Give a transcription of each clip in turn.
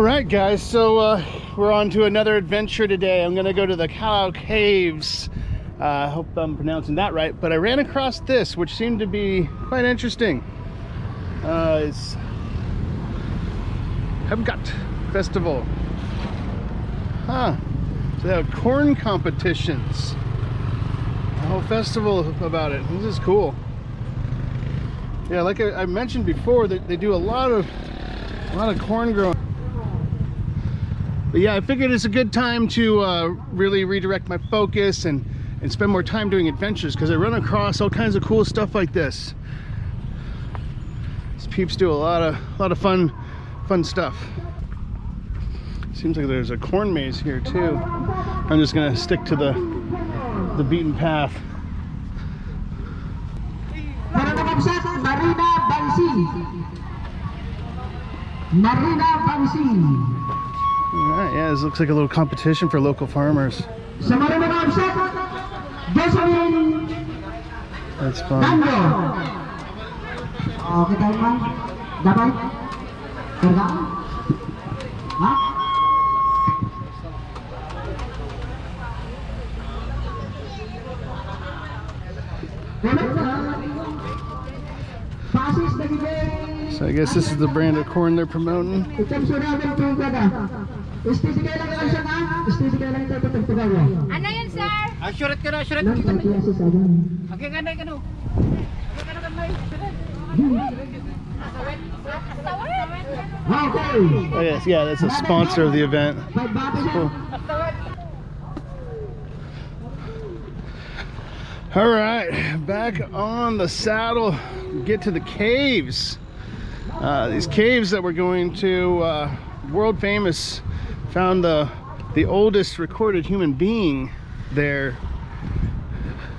right, guys, so we're on to another adventure today. I'm gonna go to the Callao Caves. I hope I'm pronouncing that right, but I ran across this, which seemed to be quite interesting. It's Hepcat Festival. So they have corn competitions. A whole festival about it. This is cool. Yeah, like I mentioned before, they do a lot of corn growing. But yeah, I figured it's a good time to really redirect my focus and spend more time doing adventures, because I run across all kinds of cool stuff like this. These peeps do a lot of fun stuff. Seems like there's a corn maze here too. I'm just gonna stick to the beaten path. Alright, yeah, this looks like a little competition for local farmers. That's fun. So I guess this is the brand of corn they're promoting. Ano yun, sir? Assurat ka na, assurat. Okay, ganay ka no. Oh yes, yeah, that's a sponsor of the event. Cool. All right, back on the saddle. Get to the caves. These caves that we're going to, world famous. Found the oldest recorded human being there.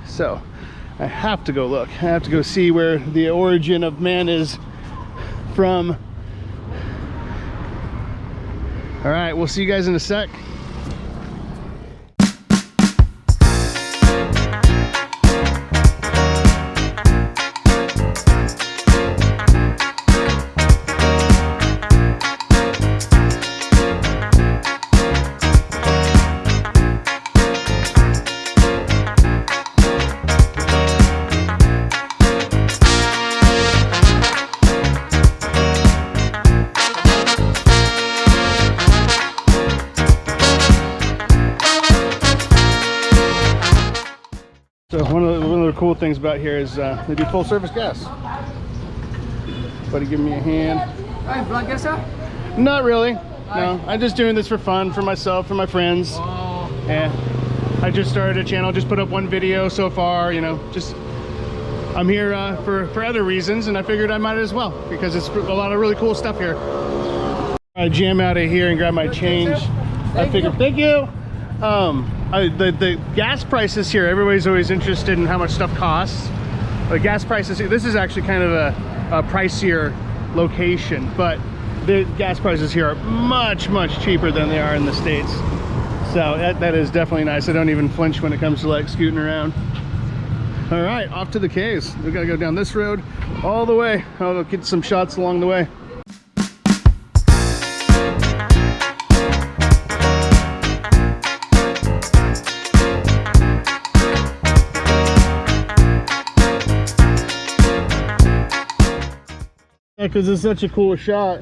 So I have to go look. I have to go see where the origin of man is from. All right, we'll see you guys in a sec. So one of the cool things about here is they do full service gas. Buddy, give me a hand. Ay, vlogger sir? Not really. No, I'm just doing this for fun, for myself, for my friends. Oh. And I just started a channel, just put up one video so far, you know, just I'm here for other reasons, and I figured I might as well, because it's a lot of really cool stuff here. I jam out of here and grab my change. I figured, thank you. The gas prices here, everybody's always interested in how much stuff costs. The gas prices, this is actually kind of a pricier location, but the gas prices here are much cheaper than they are in the States. So that is definitely nice. I don't even flinch when it comes to like scooting around. All right, off to the caves. We gotta go down this road all the way. I'll get some shots along the way. Because it's such a cool shot.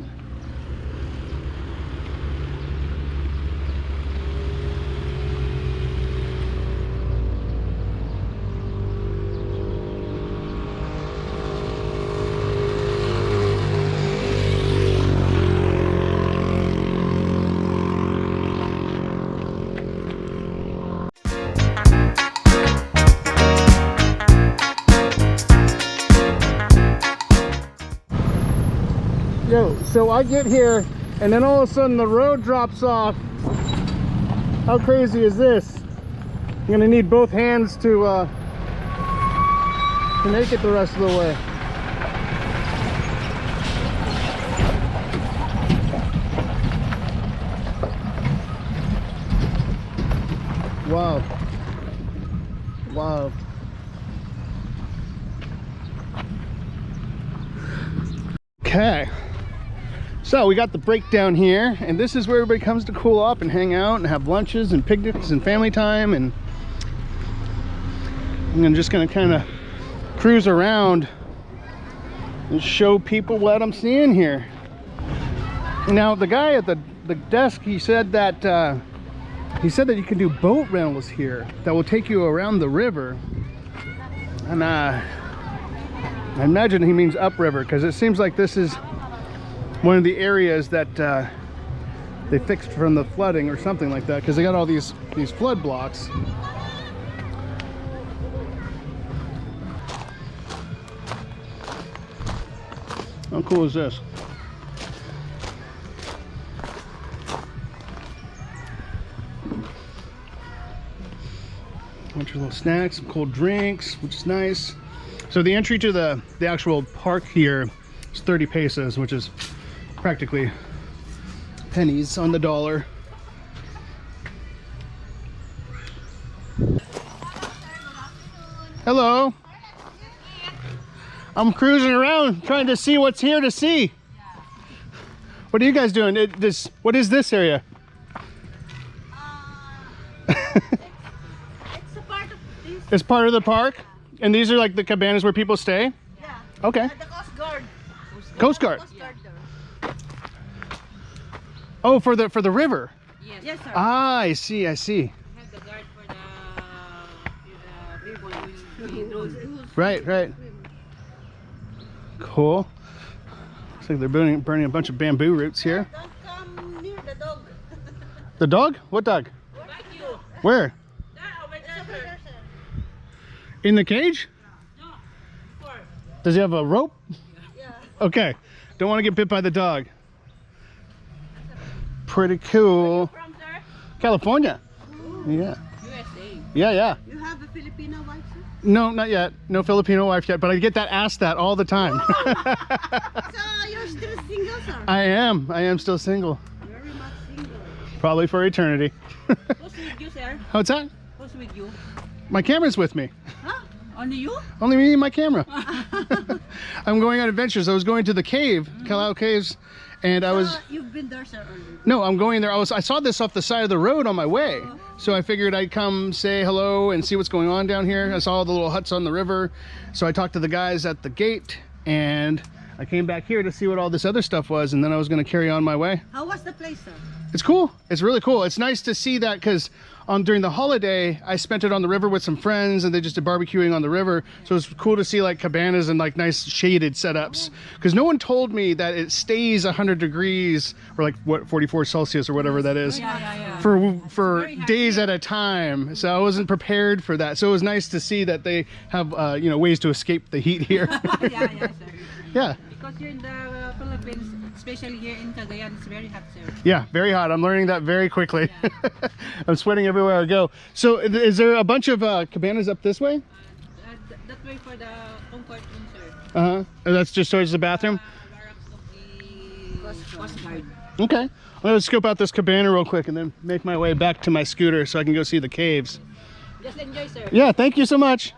Yo, so I get here and then all of a sudden the road drops off. How crazy is this? I'm gonna need both hands to make it the rest of the way. Wow. Wow. Okay. So we got the breakdown here, and this is where everybody comes to cool off and hang out and have lunches and picnics and family time. And I'm just gonna kind of cruise around and show people what I'm seeing here. Now the guy at the desk, he said that you can do boat rentals here that will take you around the river. And I imagine he means upriver, because it seems like this is one of the areas that they fixed from the flooding or something like that, because they got all these flood blocks. How cool is this? A bunch of little snacks, some cold drinks, which is nice. So the entry to the actual park here is 30 pesos, which is practically pennies on the dollar. Hello. I'm cruising around trying to see what's here to see. What are you guys doing? What is this area? It's a part of this. It's part of the park? And these are like the cabanas where people stay? Yeah. Okay. The Coast Guard. Coast Guard. Coast Guard there. Oh, for the river. Yes, sir. Ah, I see. Have the guard for the people will Right. Cool. Looks like they're burning a bunch of bamboo roots here. Don't come near the dog. The dog? What dog? Where? In the cage? Does he have a rope? Yeah. Okay. Don't want to get bit by the dog. Pretty cool. From sir? California. Yeah. USA. Yeah. You have a Filipino wife, sir? No, not yet. No Filipino wife yet, but I get asked that all the time. So you're still single, sir? I am still single. Very much single. Probably for eternity. Who's with you, sir? What's that? Who's with you? My camera's with me. Huh? Only you? Only me and my camera. I'm going on adventures. I was going to the cave, Callao Caves, and I was... You've been there, sir, already? No, I'm going there. I saw this off the side of the road on my way. So I figured I'd come say hello and see what's going on down here. I saw all the little huts on the river. So I talked to the guys at the gate, and I came back here to see what all this other stuff was, and then I was going to carry on my way. How was the place, sir? It's cool. It's really cool. It's nice to see that, because during the holiday I spent it on the river with some friends, and they just did barbecuing on the river. So it's cool to see like cabanas and like nice shaded setups, because no one told me that it stays 100 degrees or like what 44 Celsius or whatever that is for days at a time. So I wasn't prepared for that. So it was nice to see that they have ways to escape the heat here. yeah, sir. Yeah. Because here in the Philippines, especially here in Cagayan, it's very hot, sir. Yeah, very hot. I'm learning that very quickly. Yeah. I'm sweating everywhere I go. So is there a bunch of cabanas up this way? That way for the comfort room, sir. Uh-huh. And that's just towards the bathroom? Barracks of the Coast Guard. Okay. I'm going to scope out this cabana real quick and then make my way back to my scooter so I can go see the caves. Just enjoy, sir. Yeah, thank you so much.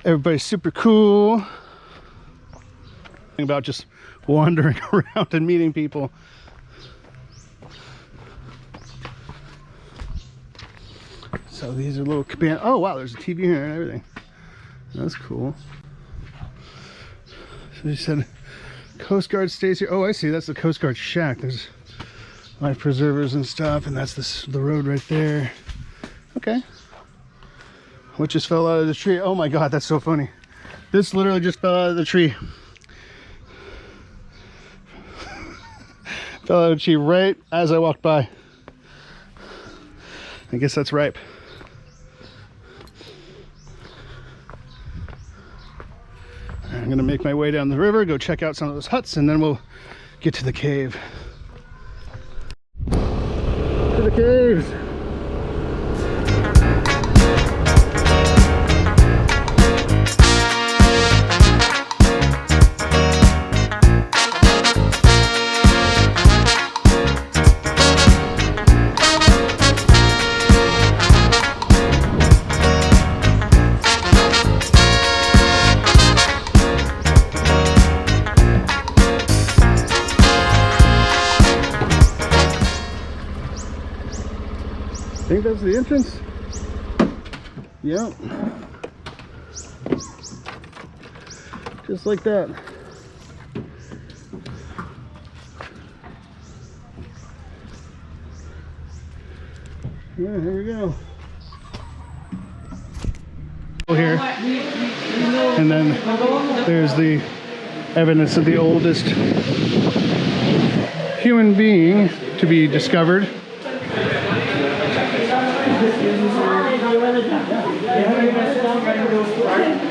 Everybody's super cool. About just wandering around and meeting people. So these are little cabana. Oh wow, there's a TV here and everything. That's cool. So you said Coast Guard stays here. Oh, I see. That's the Coast Guard shack. There's life preservers and stuff, and that's the road right there. Okay. What just fell out of the tree? Oh my God, that's so funny. This literally just fell out of the tree. Fell out of the tree right as I walked by. I guess that's ripe. I'm gonna make my way down the river, go check out some of those huts, and then we'll get to the cave. To the caves. think that's the entrance. Yep. Just like that. Yeah, here we go. Here. And then there's the evidence of the oldest human being to be discovered.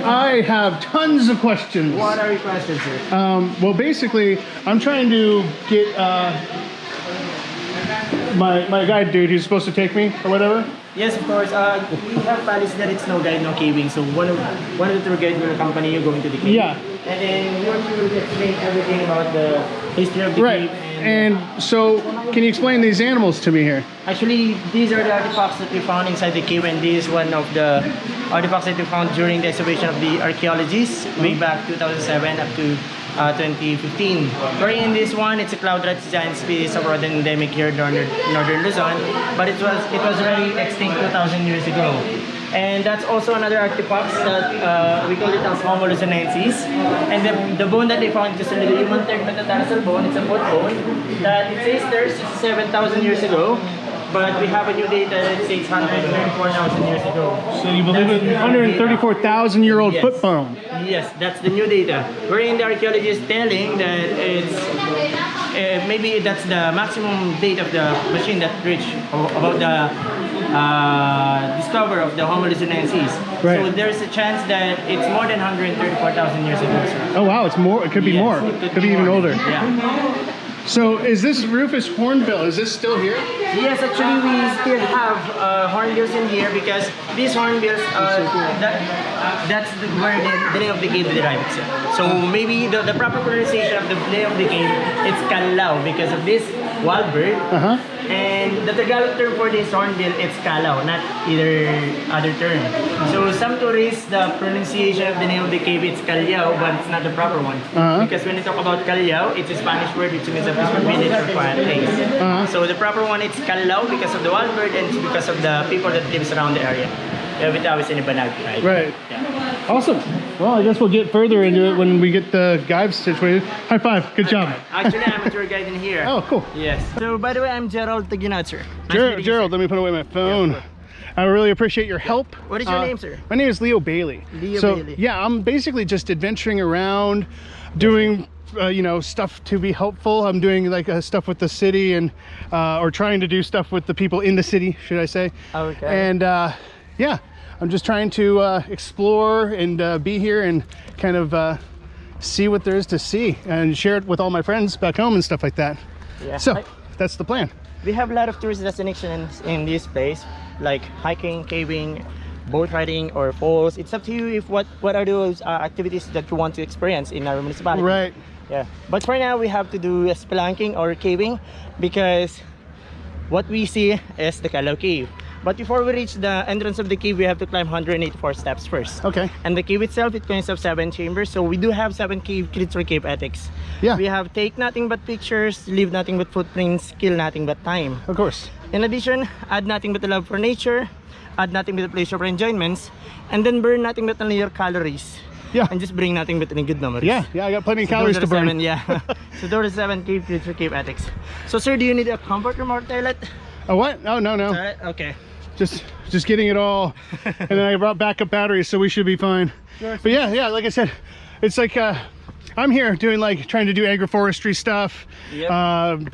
I have tons of questions. What are your questions, sir? Well, basically, I'm trying to get my guide dude who's supposed to take me or whatever. Yes, of course. We have policy that it's no guide, no caving. So one of the tour guide will accompany you going to the cave. Yeah. And then we want you to explain everything about the history of the Right. cave. And so, can you explain these animals to me here? Actually, these are the artifacts that we found inside the cave, and this is one of the artifacts that we found during the excavation of the archaeologists way back 2007 up to 2015. Wherein in this one, it's a cloud rat giant species of rodent endemic here in northern Luzon, but it was already extinct 2,000 years ago. And that's also another artifact that we call it as Homo luzonensis. And the bone that they found is a little human third metatarsal bone. It's a foot bone that it says there's 7,000 years ago. But we have a new data that says 134,000 years ago. So you believe it's 134,000-year-old Yes. foot bone? Yes, that's the new data. Wherein the archaeologist is telling that it's maybe that's the maximum date of the machine that reached about the discovery of the Homo luzonensis. Right. So there's a chance that it's more than 134,000 years ago, sir. Oh wow, it's more. It could be Yes, more. it Could be even more. older. Yeah. So is this Rufus hornbill? Is this still here? Yes, actually we still have hornbills in here because these hornbills, that's where the name of the cave derives. So maybe the proper pronunciation of the name of the cave, it's Callao because of this wild bird. And the Tagalog term for this hornbill, it's Callao, not either other term. So some tourists, the pronunciation of the name of the cave, it's Callao, but it's not the proper one. Because when you talk about Callao, it's a Spanish word which means a peaceful village or quiet place. So the proper one, it's Callao because of the wild bird and it's because of the people that lives around the area. Bitaw in Banag, right? Right. Yeah. Awesome. Well, I guess we'll get further into it when we get the guide situated. High five. Good job. Actually, I'm a tour guide in here. Oh, cool. Yes. So, by the way, I'm Gerald Taginat, sir. Nice Gerald, meeting you, Gerald, sir. let me put away my phone. I really appreciate your help. What is your name, sir? My name is Leo Bailey. Leo so, Bailey. Yeah, I'm basically just adventuring around, doing you know, stuff to be helpful. I'm doing like stuff with the city and or trying to do stuff with the people in the city, should I say? Okay. And yeah, I'm just trying to explore and be here and kind of see what there is to see and share it with all my friends back home and stuff like that. Yeah. So that's the plan. We have a lot of tourist destinations in this place, like hiking, caving, boat riding, or falls. It's up to you if what are those activities that you want to experience in our municipality. Right. Yeah. But for now, we have to do spelunking or caving because what we see is the Callao Cave. But before we reach the entrance of the cave, we have to climb 184 steps first. Okay. And the cave itself, it consists of 7 chambers. So we do have 7 cave creeds or cave ethics. Yeah. We have take nothing but pictures, leave nothing but footprints, kill nothing but time. Of course. In addition, add nothing but a love for nature, add nothing but a pleasure for enjoyments, and then burn nothing but only your calories. Yeah. And just bring nothing but any good memories. Yeah, I got plenty of So calories those to are the burn. 7, yeah. So those are 7 cave creeds or cave ethics. So sir, do you need a comfort room or toilet? A what? Oh, no. Toilet? Okay. Just getting it all. And then I brought backup batteries, so we should be fine. Sure. But yeah, like I said, it's like I'm here doing like trying to do agroforestry stuff, Yep.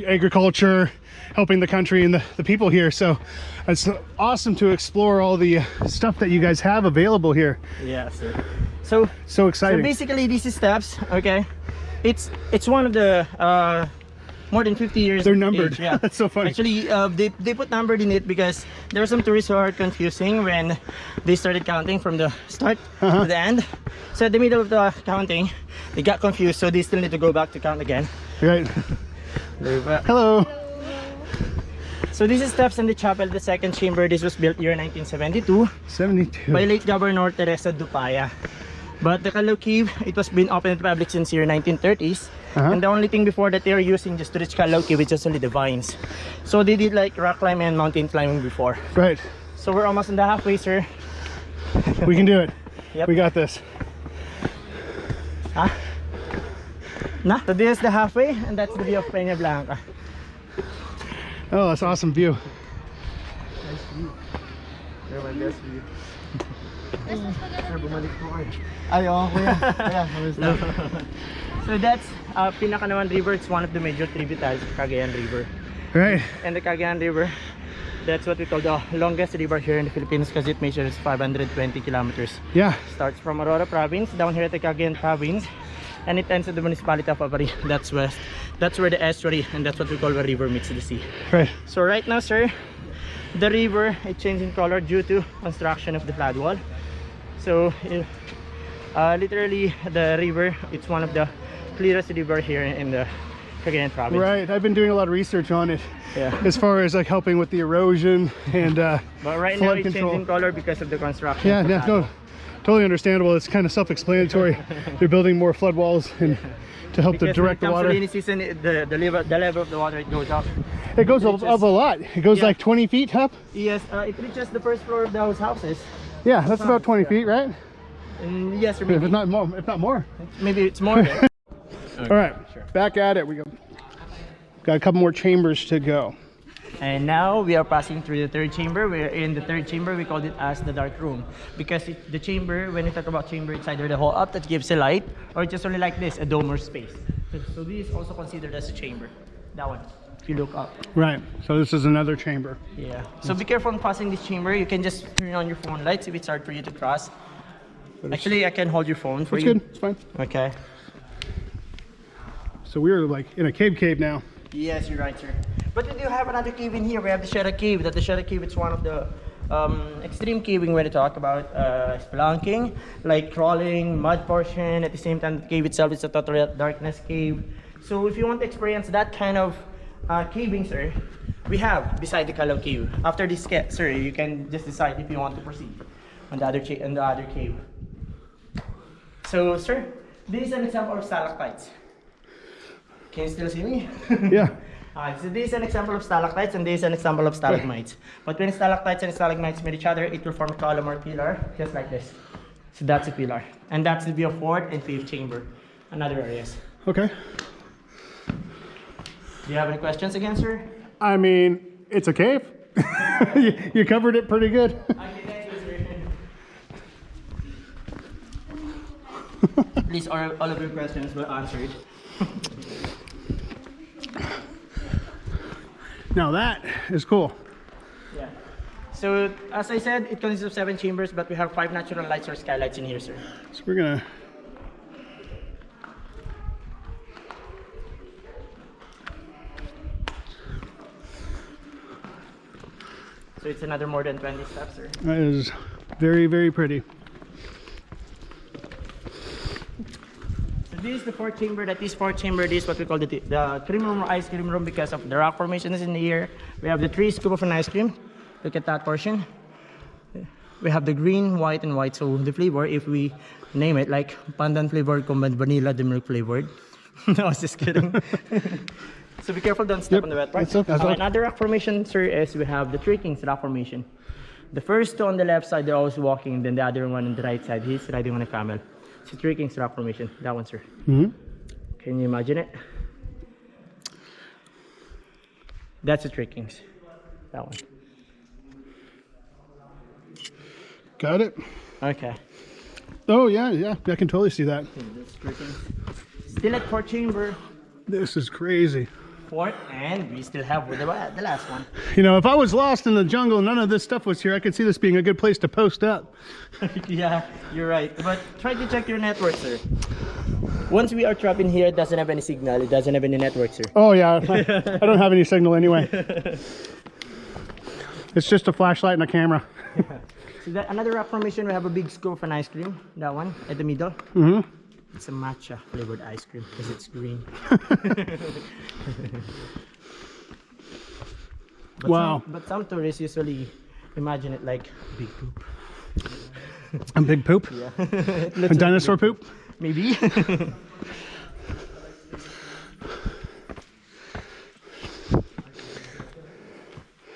agriculture, helping the country and the people here. So it's awesome to explore all the stuff that you guys have available here. Yeah, sir. So exciting. So basically, these steps, okay, it's one of the more than 50 years. They're numbered. Age, yeah. That's so funny. Actually, they put numbered in it because there are some tourists who are confusing when they started counting from the start to the end. So at the middle of the counting, they got confused, so they still need to go back to count again. Right. Hello. So this is steps in the chapel, the second chamber. This was built year 1972 72. by late Governor Teresa Dupaya. But the Callao Cave, it was been open to the public since year 1930s. And the only thing before that they were using just to reach Callao Caves is just only the vines. So they did like rock climbing and mountain climbing before. Right. So we're almost in the halfway, sir. We can do it. Yep. We got this. Huh? Nah. So this is the halfway, and that's the view of Peñablanca. Oh, that's awesome view. So that's Pinakanawan River. It's one of the major tributaries of Cagayan River. Right. And the Cagayan River, that's what we call the longest river here in the Philippines because it measures 520 kilometers. Yeah. Starts from Aurora province down here at the Cagayan province, and it ends at the municipality of Apari. That's west. That's where the estuary, and that's what we call the river meets the sea. Right. So right now, sir, the river it changed in color due to construction of the flood wall. So literally the river, it's one of the clearest river here in the Cagayan province. Right. I've been doing a lot of research on it. Yeah. As far as like helping with the erosion and But right now flood it's control. changing color because of the construction. Yeah, of the yeah, flood no, totally understandable. It's kind of self-explanatory. They're building more flood walls and to help to Because direct when the it comes water. to rainy season, the level of the water it goes up. It goes up a lot. It goes Yeah. like 20 feet up. Yes, it reaches the first floor of those houses. Yeah, that's about 20 feet, right? And yes, or If maybe, it's not more, if not more. maybe it's more. There. All right, back at it we go. Got a couple more chambers to go. And now we are passing through the third chamber. We're in the third chamber. We called it as the dark room because the chamber, when we talk about chamber, it's either the hole up that gives a light or just only like this, a dome or space. So this is also considered as a chamber. That one, if you look up. Right, so this is another chamber. Yeah. So be careful in passing this chamber. You can just turn on your phone lights if it's hard for you to cross. Actually, I can hold your phone for It's you. good, it's fine. Okay. So we're like in a cave now. Yes, you're right, sir. But we do have another cave in here. We have the Shadow Cave. The Shadow Cave, it's one of the extreme caving when you talk about spelunking, like crawling, mud portion. At the same time, the cave itself is a total darkness cave. So if you want to experience that kind of caving, sir, we have beside the Callao Cave. After this, sir, you can just decide if you want to proceed on the other cave. So, sir, this is an example of stalactites. Can you still see me? Yeah. So this is an example of stalactites and this is an example of stalagmites. But when stalactites and stalagmites meet each other, it will form a column or pillar, just like this. So that's a pillar. And that's the view of fourth and fifth chamber, another areas. Okay. Do you have any questions again, sir? I mean, it's a cave. You covered it pretty good. At least all of your questions were answered. Now that is cool. Yeah. So as I said, it consists of 7 chambers, but we have 5 natural lights or skylights in here, sir. So we're gonna So it's another more than 20 steps, sir. that is very, very pretty. So this is the 4th chamber. That is 4th chamber. This is what we call the cream room or ice cream room because of the rock formations in the here. We have the 3 scoop of an ice cream. Look at that portion. We have the green, white, and white. So the flavor, if we name it like pandan flavored combined vanilla, the milk flavored. No, I was just kidding. So be careful, don't step on the wet part. It's okay. Another rock formation, sir, is we have the 3 Kings rock formation. The first 2 on the left side, they're always walking. Then the other one on the right side, he's riding on a camel. It's 3 Kings rock formation. That one, sir. Mm-hmm. Can you imagine it? That's the 3 Kings. That one. Got it. Okay. Oh yeah, yeah, I can totally see that. That's 3 Kings. Still at 4th chamber. This is crazy. 4th, and we still have the last one. You know, if I was lost in the jungle and none of this stuff was here, I could see this being a good place to post up. Yeah, you're right. But try to check your network, sir. Once we are trapped in here, it doesn't have any signal. It doesn't have any network, sir. Oh yeah, I don't have any signal anyway. It's just a flashlight and a camera. So that another rock formation, we have a big scoop of an ice cream. That one at the middle. Mm-hmm. It's a matcha flavored ice cream because it's green. But Wow. some tourists usually imagine it like big poop. A big poop? Yeah. A dinosaur poop? Maybe.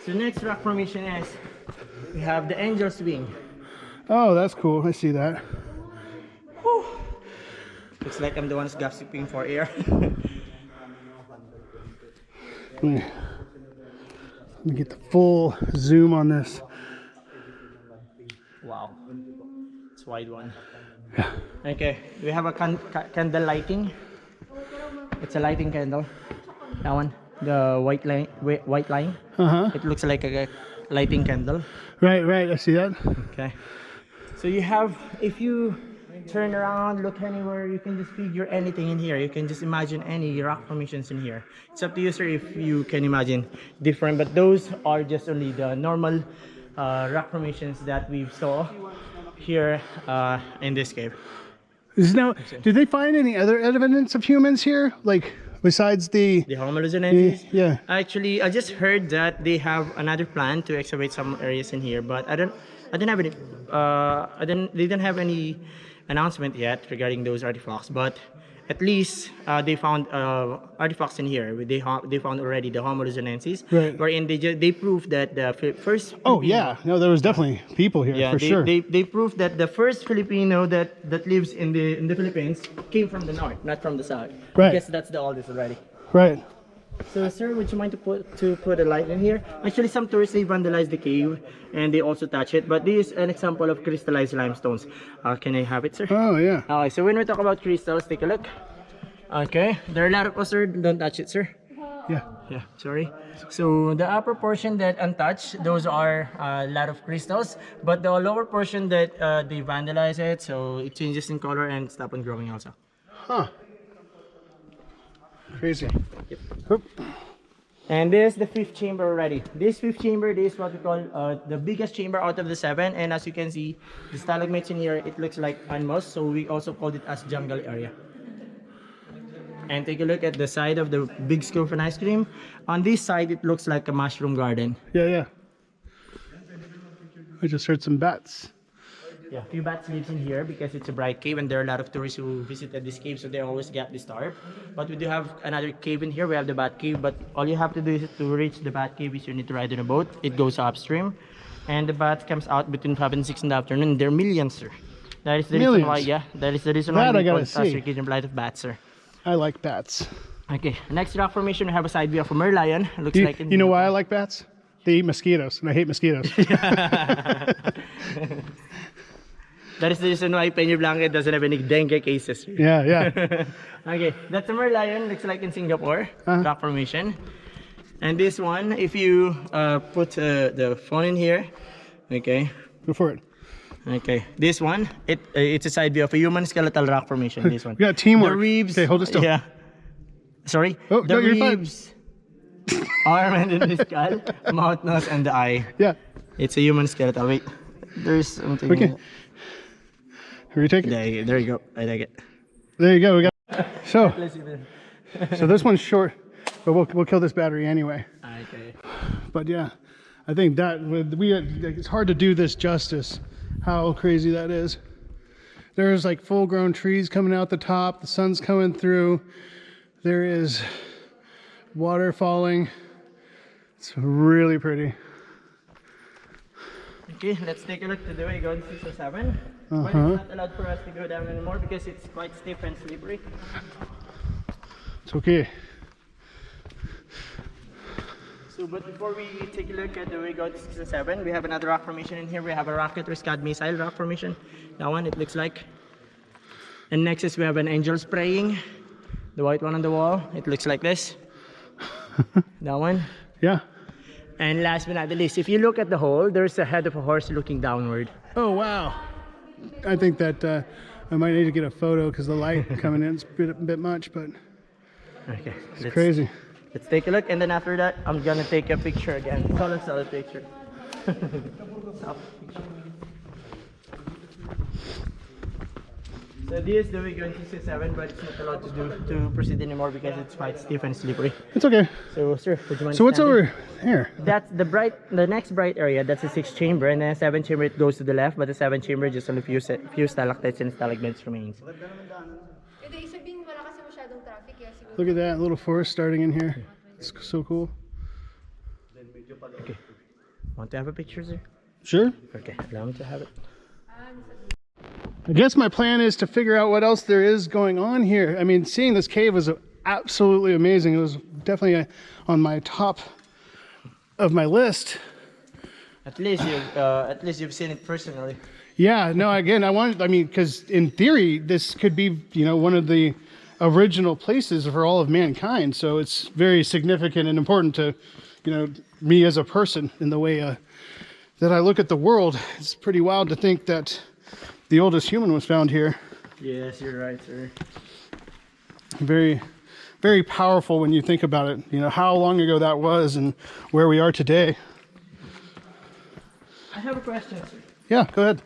So next rock formation is we have the angel's wing. Oh, that's cool. I see that. Looks like I'm the one gossiping for air. Let me get the full zoom on this. Wow, it's a wide one. Okay, we have a candle lighting. It's a lighting candle. That one, the white line. It looks like a lighting candle. Right, right. I see that. Okay. So you have, if you turn around, look anywhere, you can just figure anything in here. You can just imagine any rock formations in here. It's up to you, sir, if you can imagine different. But those are just only the normal rock formations that we saw here in this cave. Now, did they find any other evidence of humans here, like besides the Homo luzinensis? Yeah. Actually, I just heard that they have another plan to excavate some areas in here, but I didn't have any. They didn't have any announcement yet regarding those artifacts. But at least they found artifacts in here. They found already the Homo luzinensis, right, wherein they proved that the first. Oh yeah, no, there was definitely people here for sure. They proved that the first Filipino that lives in the Philippines came from the north, not from the south. Right. I guess that's the oldest already. Right. So, sir, would you mind to put a light in here? Actually, some tourists, they vandalized the cave and they also touch it. But this is an example of crystallized limestones. Can I have it, sir? Oh yeah. Okay, so when we talk about crystals, take a look. Okay, there are a lot of us, sir. Don't touch it, sir. Yeah. Yeah, sorry. So the upper portion that untouched, those are a lot of crystals. But the lower portion that they vandalize it, so it changes in color and stop on growing also. Huh. Crazy. Yep. Oop. And this is the fifth chamber already. This fifth chamber, this is what we call the biggest chamber out of the 7. And as you can see, the stalagmites in here, it looks like animals. So we also called it as jungle area. And take a look at the side of the big scoop of ice cream. On this side, it looks like a mushroom garden. Yeah, yeah. I just heard some bats. Yeah, a few bats lives in here because it's a bright cave and there are a lot of tourists who visited this cave, so they always get disturbed. But we do have another cave in here. We have the bat cave, but all you have to do is to reach the bat cave is you need to ride on a boat. It goes upstream, and the bat comes out between 5 and 6 in the afternoon. There are millions, sir. That is the reason why. Yeah, that is the reason why we call it circadian blight of bats, sir. I like bats. Okay, next rock formation we have a side view of a merlion. Looks like you know why I like bats? They eat mosquitoes, and I hate mosquitoes. That is the reason why Peñablanca doesn't have any dengue cases. Yeah, yeah. Okay, that's a merlion. Looks like in Singapore, rock formation. And this one, if you put the phone in here, okay. Go for it. Okay, this one, it's a side view of a human skeletal rock formation. This one. We got teamwork. The ribs. Okay, hold it still. Yeah. Sorry. Oh, the no, you're ribs, arm and the skull, mouth, nose, and the eye. Yeah. It's a human skeletal. Wait, there's something. Okay. Retake it. There you go. I take it. There you go. We got. So this one's short, but we'll kill this battery anyway. Okay. But yeah, I think that it's hard to do this justice. How crazy that is. There's like full-grown trees coming out the top. The sun's coming through. There is water falling. It's really pretty. Okay, let's take a look to the way going 6 or 7. But it's not allowed for us to go down anymore because it's quite stiff and slippery. It's okay. So, but before we take a look at the way going 6 and 7, we have another rock formation in here. We have a rocket or Scud missile rock formation. That one, it looks like. And next is we have an angel spraying. The white one on the wall, it looks like this. That one. Yeah. And last but not the least, if you look at the hole, there's a head of a horse looking downward. Oh wow. I think that I might need to get a photo because the light coming in is a bit much, but Okay, it's crazy. Let's take a look, and then after that, I'm gonna take a picture again. Solid picture. So this is the way going to 7, but it's not allowed to proceed anymore because it's quite stiff and slippery. It's okay. So, sir, would you mind So what's standing? over here? That's the next bright area. That's the 6th chamber, and then 7th chamber it goes to the left, but the 7th chamber just only few stalactites and stalagmites remains. Look at that little forest starting in here. It's so cool. Okay. Want to have a picture, sir? Sure. Okay, allow me to have it. I guess my plan is to figure out what else there is going on here. I mean, seeing this cave was absolutely amazing. It was definitely on my top of my list. At least you've seen it personally. Yeah, no, again, I mean, because in theory, this could be, you know, one of the original places for all of mankind. So it's very significant and important to, you know, me as a person in the way that I look at the world. It's pretty wild to think that the oldest human was found here. Yes, you're right, sir. Very, very powerful when you think about it. You know, how long ago that was and where we are today. I have a question, sir. Yeah, go ahead.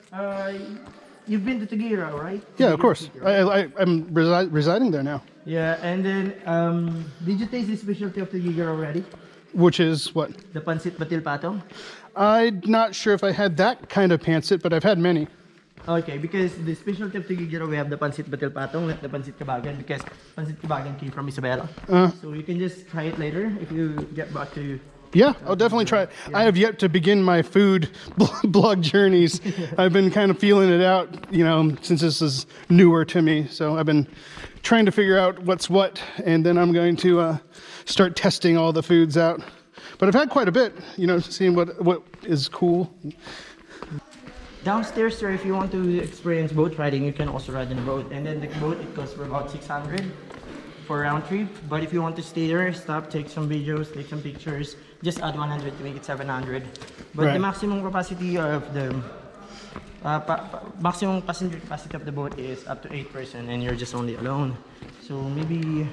You've been to Tagiro, right? Yeah, of course. I'm residing there now. Yeah, and then did you taste the specialty of Tagiro already? Which is what? The pancit batil patong? I'm not sure if I had that kind of pancit, but I've had many. Okay, because the specialty of Tagiro, we have the pancit batil patong, not the pancit kabagan, because pancit kabagan came from Isabela. So you can just try it later if you get back to... Yeah, I'll definitely try it. Yeah. I have yet to begin my food blog journeys. I've been kind of feeling it out, you know, since this is newer to me. So I've been trying to figure out what's what, and then I'm going to start testing all the foods out. But I've had quite a bit, you know, seeing what is cool. Downstairs, sir, if you want to experience boat riding, you can also ride in a boat. And then the boat, it costs for about 600 for a round trip. But if you want to stay there, stop, take some videos, take some pictures, just add 100 to make it 700. But right. The maximum capacity of the maximum passenger capacity of the boat is up to 8 person, and you're just only alone. So maybe,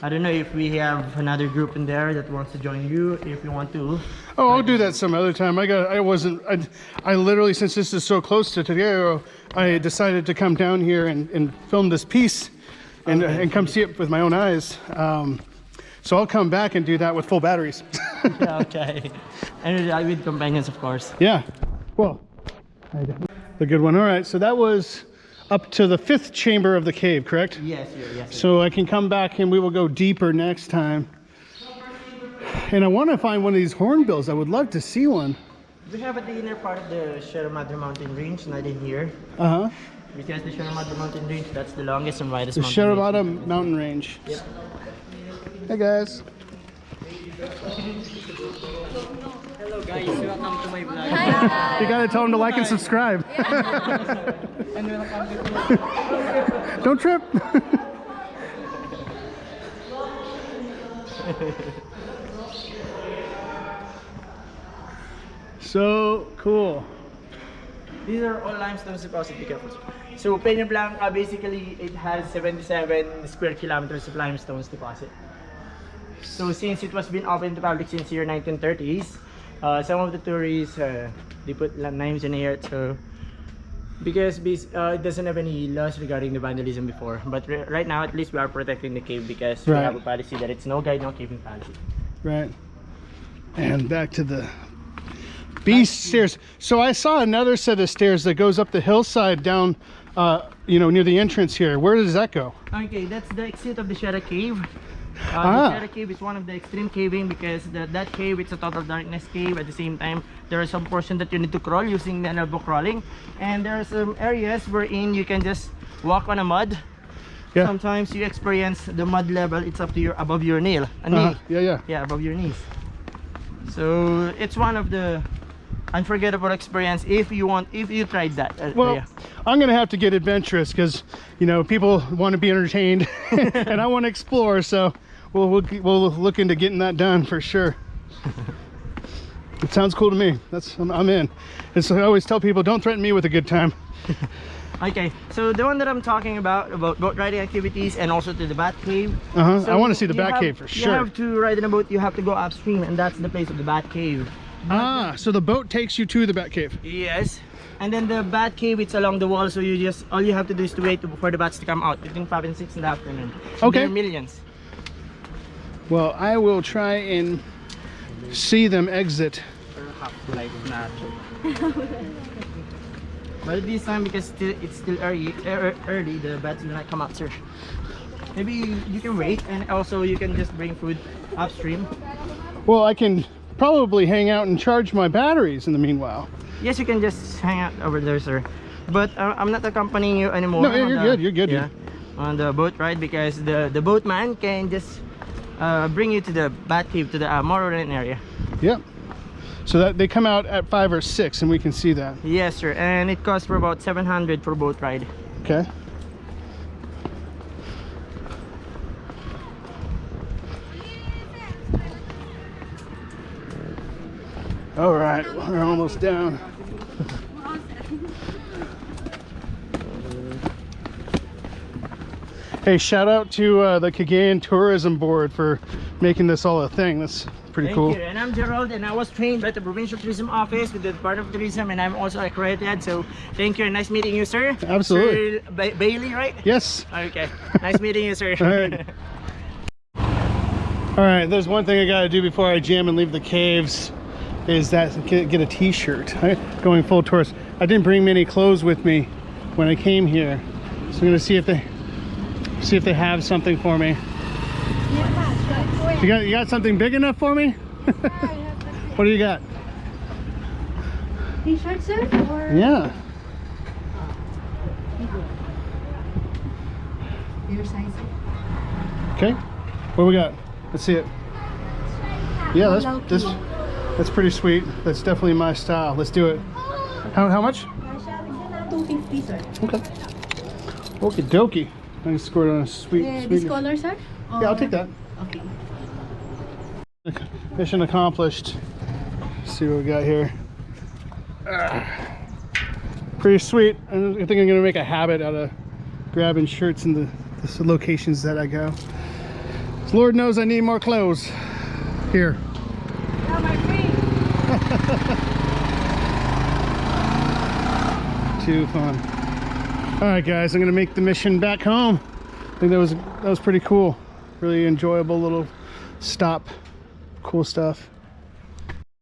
I don't know if we have another group in there that wants to join you, if you want to. Oh, I'll do that some other time. I literally, since this is so close to Tagiro, I decided to come down here and film this piece and come see it with my own eyes. So I'll come back and do that with full batteries. Yeah, okay. And with companions, of course. Yeah. Well, the good one. All right. So that was up to the 5th chamber of the cave, correct? Yes, yes. So I can come back and we will go deeper next time. And I want to find one of these hornbills. I would love to see one. We have at the inner part of the Sierra Madre Mountain Range, not in here. Uh-huh. Because the Sierra Madre Mountain Range, that's the longest and widest the mountain Sierra range. Madre Mountain Range. Yep. Hey guys. Hello guys, welcome to my vlog. Hi. You gotta tell them to like and subscribe. And welcome to Don't trip. So cool. These are all limestone deposit, be careful. So Peñablanca, basically it has 77 square kilometers of limestone deposit. So since it was been open to public since year 1930s, some of the tourists they put names in here. So because it doesn't have any laws regarding the vandalism before, but right now at least we are protecting the cave because we have a policy that it's no guide, no caving policy. Right. And back to the beast stairs. So I saw another set of stairs that goes up the hillside down, you know, near the entrance here. Where does that go? Okay, that's the exit of the Sierra Cave. The Sierra Cave is one of the extreme caving because that cave, it's a total darkness cave. At the same time, there are some portion that you need to crawl using the elbow crawling, and there are some areas wherein you can just walk on a mud. Yeah. Sometimes you experience the mud level, it's up to above your knee. Yeah, above your knees. So it's one of the unforgettable experience if you tried that. Well, yeah. I'm gonna have to get adventurous because, you know, people want to be entertained and I want to explore, so we'll look into getting that done for sure. It sounds cool to me. I'm in. And so I always tell people, don't threaten me with a good time. Okay, so the one that I'm talking about boat riding activities and also to the Bat Cave. So I want to see the Bat Cave for sure. You have to ride in a boat, you have to go upstream, and that's the place of the Bat Cave. So the boat takes you to the Bat Cave. Yes. And then the Bat Cave, it's along the wall, so all you have to do is to wait for the bats to come out between 5 and 6 in the afternoon. Okay. There are millions. Well, I will try and see them exit. But this time, because it's still early, the bats will not come out, sir. Maybe you can wait, and also you can just bring food upstream. Well, I can probably hang out and charge my batteries in the meanwhile. Yes, you can just hang out over there, sir. But I'm not accompanying you anymore. No, you're good. You're good. Yeah, on the boat ride, because the boatman can just bring you to the bat cave, to the Moraine area. Yep. So that they come out at 5 or 6, and we can see that. Yes, sir. And it costs for about 700 for boat ride. Okay. All right, we're almost down. Hey, shout out to the Cagayan Tourism Board for making this all a thing. That's pretty cool. Thank you. And I'm Gerald, and I was trained by the Provincial Tourism Office with the Department of Tourism, and I'm also accredited. So thank you, and nice meeting you, sir. Absolutely. Sir Bailey, right? Yes. Okay. Nice meeting you, sir. All right. All right, there's one thing I gotta do before I jam and leave the caves, is that get a t-shirt. Going full tourist. I didn't bring many clothes with me when I came here, so I'm gonna see if they have something for me. You got something big enough for me? What do you got? T-shirt, sir? Or Yeah. your size? Okay. What do we got? Let's see it. Yeah, that's pretty sweet. That's definitely my style. Let's do it. How much? 250, sir. Okay. Okie dokie. I just scored on a sweet. This color, sir? Yeah, I'll take that. Okay. Mission accomplished. Let's see what we got here. Pretty sweet. I think I'm gonna make a habit out of grabbing shirts in the locations that I go. Lord knows I need more clothes. Here. Yeah, my friend. Too fun. All right, guys, I'm gonna make the mission back home. I think that was pretty cool. Really enjoyable little stop. Cool stuff.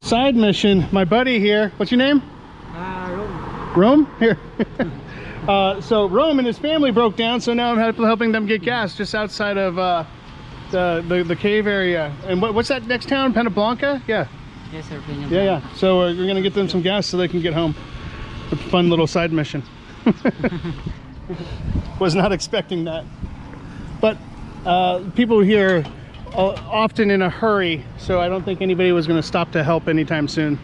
Side mission. My buddy here. What's your name? Rome. Here. So Rome and his family broke down, so now I'm helping them get gas just outside of the cave area. And what's that next town? Peñablanca? Yeah. Yes, sir. Peñablanca. Yeah. So we're gonna get them some gas so they can get home. A fun little side mission. Was not expecting that. But people here are often in a hurry, so I don't think anybody was going to stop to help anytime soon.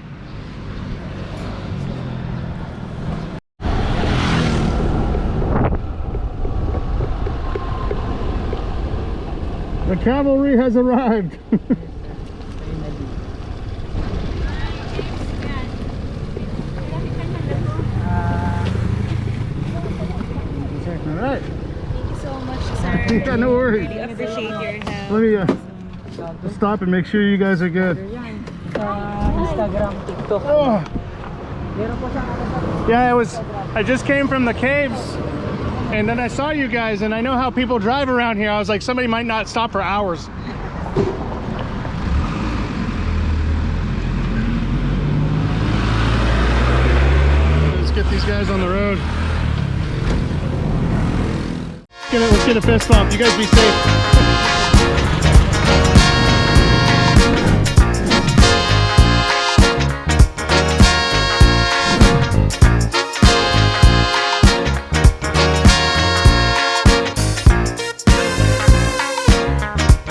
The cavalry has arrived. All right. Thank you so much, sir. Yeah, no worries. Really appreciate your help. Let me stop and make sure you guys are good. Instagram, TikTok. Oh. Yeah, I just came from the caves, and then I saw you guys, and I know how people drive around here. I was like, somebody might not stop for hours. Let's get these guys on the road. Let's get a fist bump. You guys be safe.